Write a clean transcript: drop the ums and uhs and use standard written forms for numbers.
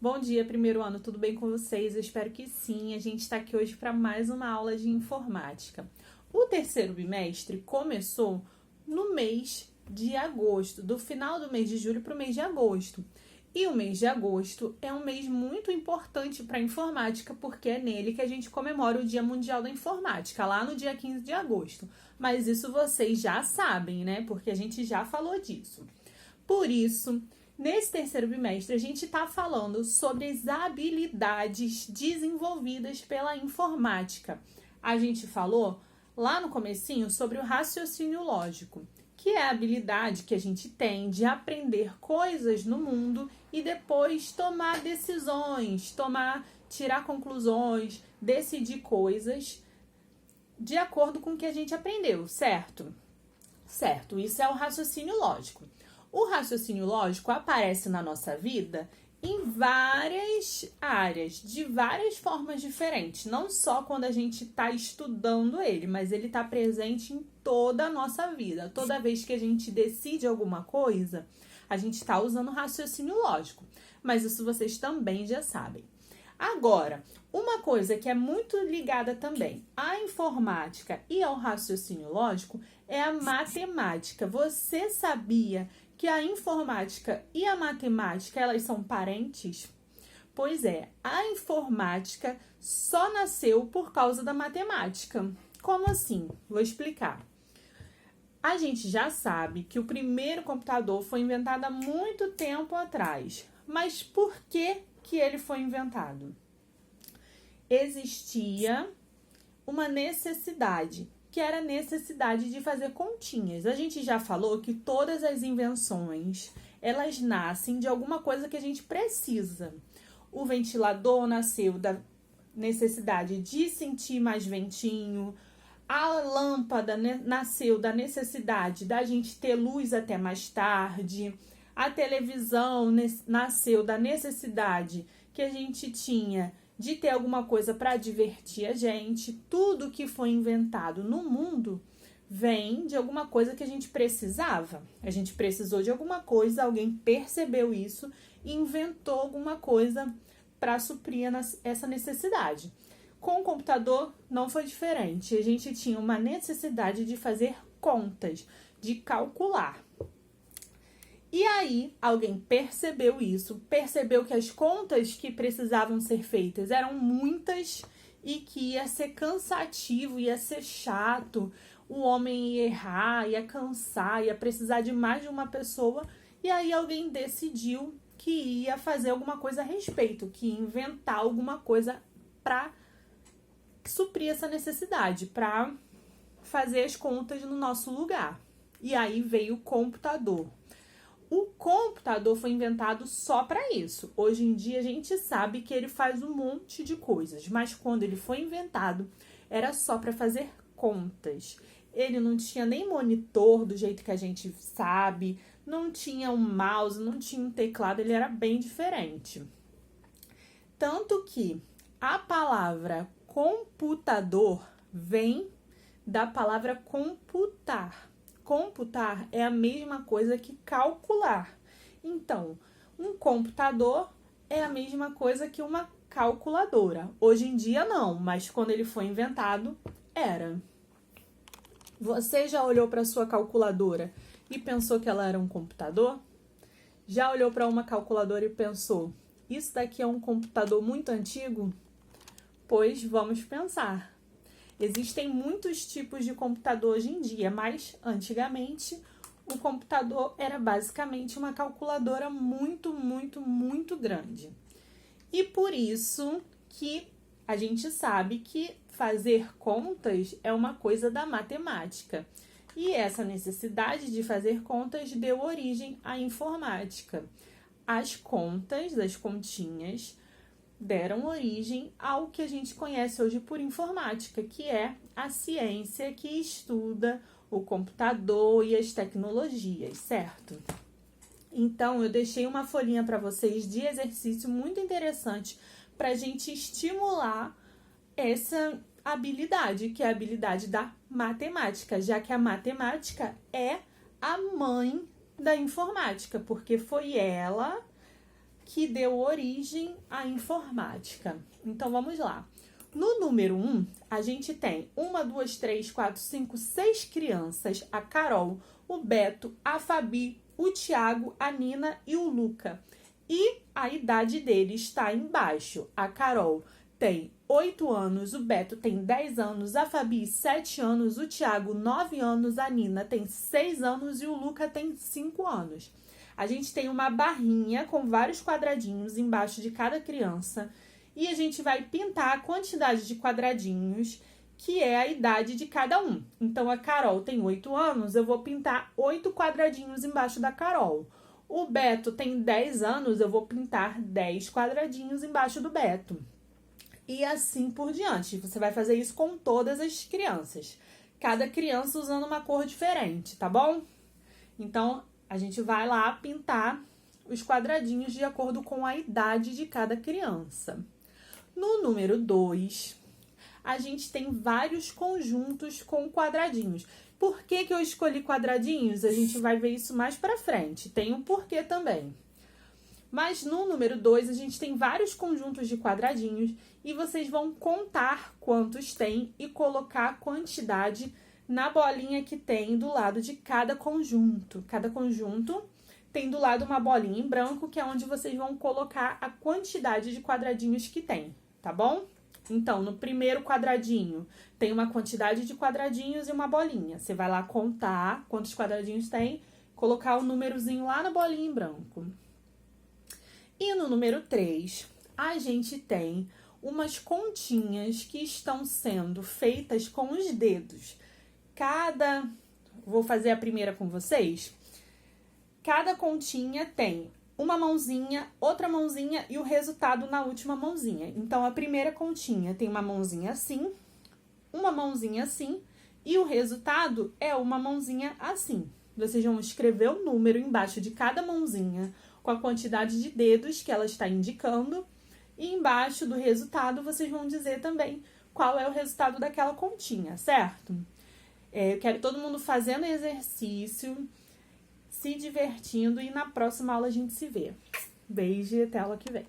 Bom dia, primeiro ano, tudo bem com vocês? Eu espero que sim. A gente está aqui hoje para mais uma aula de informática. O terceiro bimestre começou no mês de agosto, do final do mês de julho para o mês de agosto. E o mês de agosto é um mês muito importante para a informática, porque é nele que a gente comemora o Dia Mundial da Informática, lá no dia 15 de agosto. Mas isso vocês já sabem, né? Porque a gente já falou disso. Por isso, nesse terceiro bimestre, a gente está falando sobre as habilidades desenvolvidas pela informática. A gente falou lá no comecinho sobre o raciocínio lógico, que é a habilidade que a gente tem de aprender coisas no mundo e depois tomar decisões, tirar conclusões, decidir coisas de acordo com o que a gente aprendeu, certo? Certo, isso é o raciocínio lógico. O raciocínio lógico aparece na nossa vida em várias áreas, de várias formas diferentes. Não só quando a gente está estudando ele, mas ele está presente em toda a nossa vida. Toda vez que a gente decide alguma coisa, a gente está usando o raciocínio lógico. Mas isso vocês também já sabem. Agora, uma coisa que é muito ligada também à informática e ao raciocínio lógico é a matemática. Você sabia que a informática e a matemática, elas são parentes? Pois é, a informática só nasceu por causa da matemática. Como assim? Vou explicar. A gente já sabe que o primeiro computador foi inventado há muito tempo atrás. Mas por que ele foi inventado? Existia uma necessidade, que era a necessidade de fazer continhas. A gente já falou que todas as invenções, elas nascem de alguma coisa que a gente precisa. O ventilador nasceu da necessidade de sentir mais ventinho, a lâmpada nasceu da necessidade da gente ter luz até mais tarde, a televisão nasceu da necessidade que a gente tinha de ter alguma coisa para divertir a gente. Tudo que foi inventado no mundo vem de alguma coisa que a gente precisava. A gente precisou de alguma coisa, alguém percebeu isso e inventou alguma coisa para suprir essa necessidade. Com o computador não foi diferente. A gente tinha uma necessidade de fazer contas, de calcular. E aí, alguém percebeu isso, percebeu que as contas que precisavam ser feitas eram muitas e que ia ser cansativo, ia ser chato, o homem ia errar, ia cansar, ia precisar de mais de uma pessoa. E aí alguém decidiu que ia fazer alguma coisa a respeito, que ia inventar alguma coisa para suprir essa necessidade, para fazer as contas no nosso lugar. E aí veio o computador. O computador foi inventado só para isso. Hoje em dia a gente sabe que ele faz um monte de coisas, mas quando ele foi inventado era só para fazer contas. Ele não tinha nem monitor do jeito que a gente sabe, não tinha um mouse, não tinha um teclado, ele era bem diferente. Tanto que a palavra computador vem da palavra computar. Computar é a mesma coisa que calcular. Então, um computador é a mesma coisa que uma calculadora. Hoje em dia não, mas quando ele foi inventado, era. Você já olhou para sua calculadora e pensou que ela era um computador? Já olhou para uma calculadora e pensou, isso daqui é um computador muito antigo? Pois vamos pensar. Existem muitos tipos de computador hoje em dia, mas antigamente o computador era basicamente uma calculadora muito, muito, muito grande. E por isso que a gente sabe que fazer contas é uma coisa da matemática. E essa necessidade de fazer contas deu origem à informática. As contas, das continhas, deram origem ao que a gente conhece hoje por informática, que é a ciência que estuda o computador e as tecnologias, certo? Então, eu deixei uma folhinha para vocês de exercício muito interessante para a gente estimular essa habilidade, que é a habilidade da matemática, já que a matemática é a mãe da informática, porque foi ela que deu origem à informática. Então, vamos lá. No número 1, a gente tem 1, 2, 3, 4, 5, 6 crianças. A Carol, o Beto, a Fabi, o Thiago, a Nina e o Luca. E a idade deles está embaixo. A Carol tem 8 anos, o Beto tem 10 anos, a Fabi 7 anos, o Thiago 9 anos, a Nina tem 6 anos e o Luca tem 5 anos. A gente tem uma barrinha com vários quadradinhos embaixo de cada criança e a gente vai pintar a quantidade de quadradinhos que é a idade de cada um. Então, a Carol tem 8 anos, eu vou pintar 8 quadradinhos embaixo da Carol. O Beto tem 10 anos, eu vou pintar 10 quadradinhos embaixo do Beto. E assim por diante. Você vai fazer isso com todas as crianças. Cada criança usando uma cor diferente, tá bom? Então, a gente vai lá pintar os quadradinhos de acordo com a idade de cada criança. No número 2, a gente tem vários conjuntos com quadradinhos. Por que eu escolhi quadradinhos? A gente vai ver isso mais pra frente. Tem um porquê também. Mas no número 2, a gente tem vários conjuntos de quadradinhos e vocês vão contar quantos tem e colocar a quantidade na bolinha que tem do lado de cada conjunto. Cada conjunto tem do lado uma bolinha em branco, que é onde vocês vão colocar a quantidade de quadradinhos que tem, tá bom? Então, no primeiro quadradinho, tem uma quantidade de quadradinhos e uma bolinha. Você vai lá contar quantos quadradinhos tem, colocar o númerozinho lá na bolinha em branco. E no número 3, a gente tem umas continhas que estão sendo feitas com os dedos. Vou fazer a primeira com vocês. Cada continha tem uma mãozinha, outra mãozinha e o resultado na última mãozinha. Então, a primeira continha tem uma mãozinha assim e o resultado é uma mãozinha assim. Vocês vão escrever o número embaixo de cada mãozinha com a quantidade de dedos que ela está indicando. E embaixo do resultado, vocês vão dizer também qual é o resultado daquela continha, certo? Eu quero todo mundo fazendo exercício, se divertindo e na próxima aula a gente se vê. Beijo e até aula que vem.